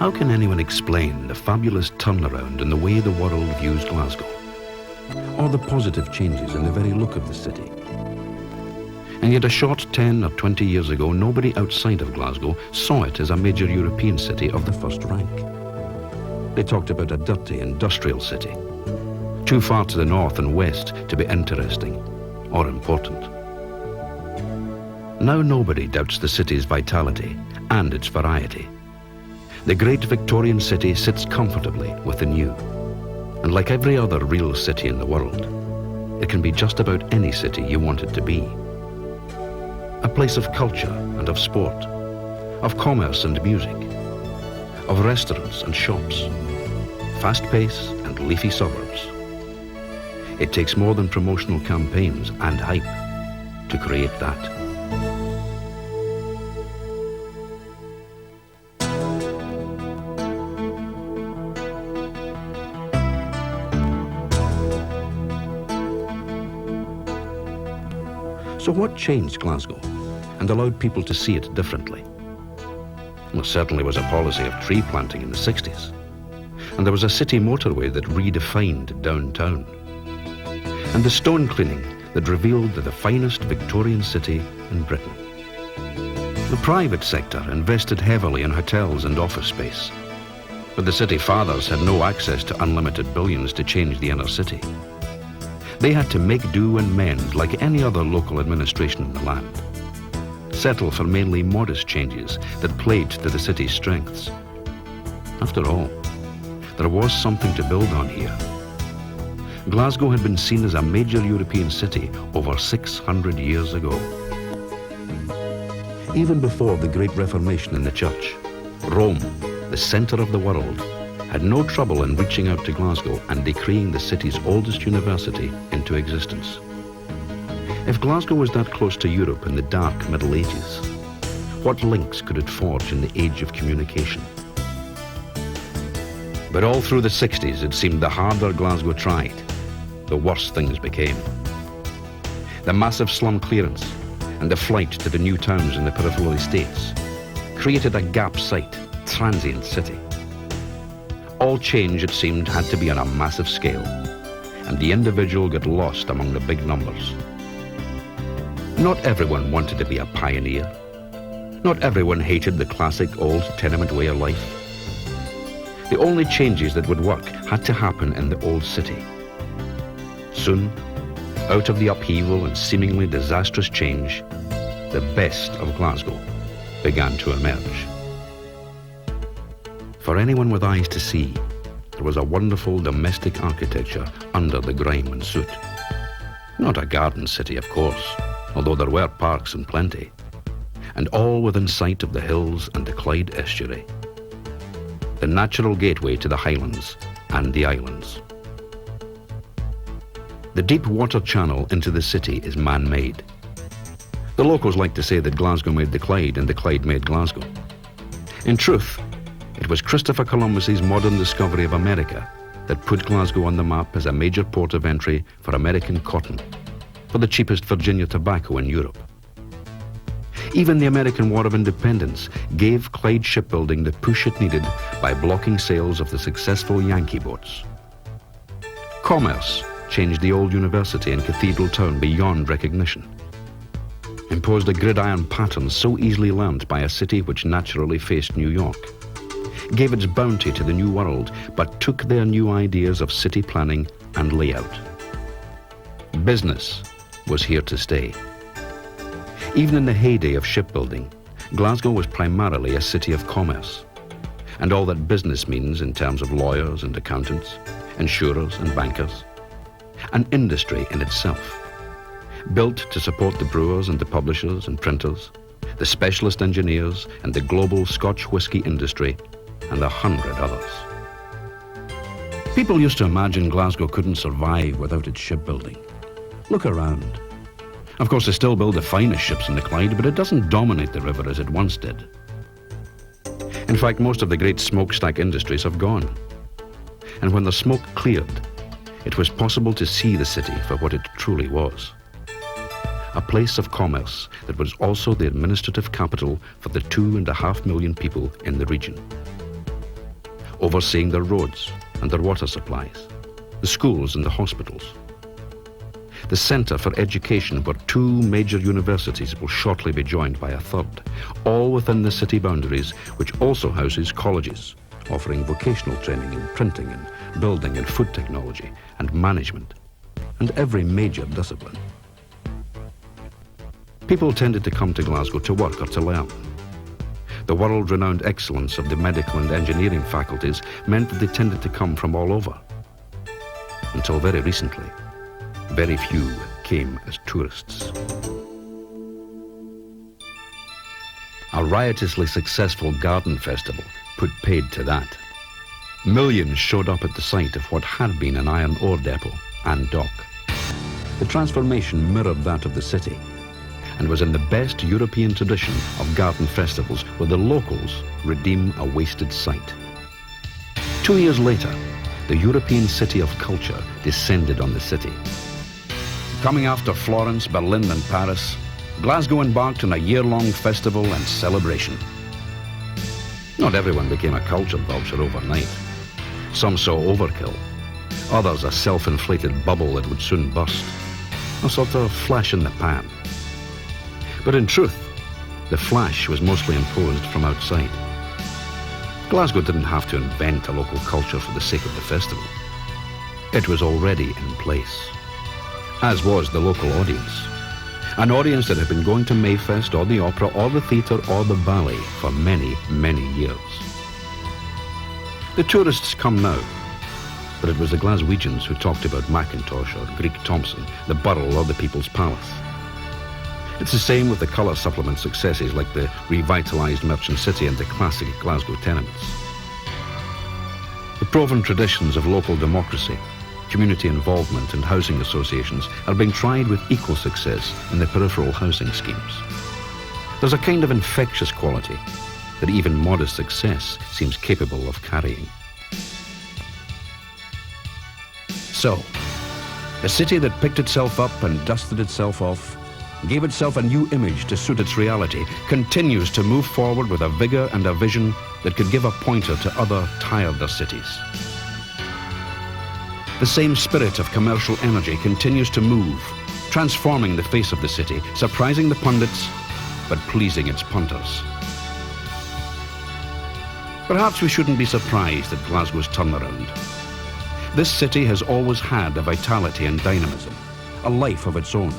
How can anyone explain the fabulous turnaround in the way the world views Glasgow? Or the positive changes in the very look of the city? And yet a short 10 or 20 years ago, nobody outside of Glasgow saw it as a major European city of the first rank. They talked about a dirty industrial city, too far to the north and west to be interesting or important. Now nobody doubts the city's vitality and its variety. The great Victorian city sits comfortably with the new. And like every other real city in the world, it can be just about any city you want it to be. A place of culture and of sport, of commerce and music, of restaurants and shops, fast pace and leafy suburbs. It takes more than promotional campaigns and hype to create that. So what changed Glasgow and allowed people to see it differently? Well, certainly was a policy of tree planting in the 60s. And there was a city motorway that redefined downtown. And the stone cleaning that revealed the finest Victorian city in Britain. The private sector invested heavily in hotels and office space. But the city fathers had no access to unlimited billions to change the inner city. They had to make do and mend like any other local administration in the land. Settle for mainly modest changes that played to the city's strengths. After all, there was something to build on here. Glasgow had been seen as a major European city over 600 years ago. Even before the Great Reformation in the Church, Rome, the centre of the world, had no trouble in reaching out to Glasgow and decreeing the city's oldest university into existence. If Glasgow was that close to Europe in the dark Middle Ages, what links could it forge in the age of communication? But all through the 60s, it seemed the harder Glasgow tried, the worse things became. The massive slum clearance and the flight to the new towns in the peripheral estates created a gap site, transient city. All change, it seemed, had to be on a massive scale, and the individual got lost among the big numbers. Not everyone wanted to be a pioneer. Not everyone hated the classic old tenement way of life. The only changes that would work had to happen in the old city. Soon, out of the upheaval and seemingly disastrous change, the best of Glasgow began to emerge. For anyone with eyes to see, there was a wonderful domestic architecture under the grime and soot. Not a garden city, of course, although there were parks in plenty, and all within sight of the hills and the Clyde estuary, the natural gateway to the Highlands and the islands. The deep water channel into the city is man-made. The locals like to say that Glasgow made the Clyde and the Clyde made Glasgow. In truth, it was Christopher Columbus's modern discovery of America that put Glasgow on the map as a major port of entry for American cotton, for the cheapest Virginia tobacco in Europe. Even the American War of Independence gave Clyde shipbuilding the push it needed by blocking sales of the successful Yankee boats. Commerce changed the old university and cathedral town beyond recognition, imposed a gridiron pattern so easily learnt by a city which naturally faced New York, gave its bounty to the New World, but took their new ideas of city planning and layout. Business was here to stay. Even in the heyday of shipbuilding, Glasgow was primarily a city of commerce, and all that business means in terms of lawyers and accountants, insurers and bankers. An industry in itself, built to support the brewers and the publishers and printers, the specialist engineers and the global Scotch whisky industry, and 100 others. People used to imagine Glasgow couldn't survive without its shipbuilding. Look around. Of course, they still build the finest ships in the Clyde, but it doesn't dominate the river as it once did. In fact, most of the great smokestack industries have gone. And when the smoke cleared, it was possible to see the city for what it truly was. A place of commerce that was also the administrative capital for the 2.5 million people in the region. overseeing their roads and their water supplies, the schools and the hospitals. The centre for education, where 2 major universities will shortly be joined by a third, all within the city boundaries, which also houses colleges, offering vocational training in printing and building and food technology and management, and every major discipline. People tended to come to Glasgow to work or to learn. The world-renowned excellence of the medical and engineering faculties meant that they tended to come from all over. Until very recently, very few came as tourists. A riotously successful garden festival put paid to that. Millions showed up at the site of what had been an iron ore depot and dock. The transformation mirrored that of the city and was in the best European tradition of garden festivals, where the locals redeem a wasted site. 2 years later, the European city of culture descended on the city. Coming after Florence, Berlin and Paris, Glasgow embarked on a year-long festival and celebration. Not everyone became a culture vulture overnight. Some saw overkill, others a self-inflated bubble that would soon burst, a sort of flash in the pan. But in truth, the flash was mostly imposed from outside. Glasgow didn't have to invent a local culture for the sake of the festival. It was already in place, as was the local audience. An audience that had been going to Mayfest or the opera or the theatre or the ballet for many, many years. The tourists come now, but it was the Glaswegians who talked about Mackintosh or Greek Thompson, the Burrell or the People's Palace. It's the same with the colour supplement successes like the revitalised Merchant City and the classic Glasgow tenements. The proven traditions of local democracy, community involvement and housing associations are being tried with equal success in the peripheral housing schemes. There's a kind of infectious quality that even modest success seems capable of carrying. So, a city that picked itself up and dusted itself off, gave itself a new image to suit its reality, continues to move forward with a vigour and a vision that could give a pointer to other tireder cities. The same spirit of commercial energy continues to move, transforming the face of the city, surprising the pundits, but pleasing its punters. Perhaps we shouldn't be surprised at Glasgow's turnaround. This city has always had a vitality and dynamism, a life of its own.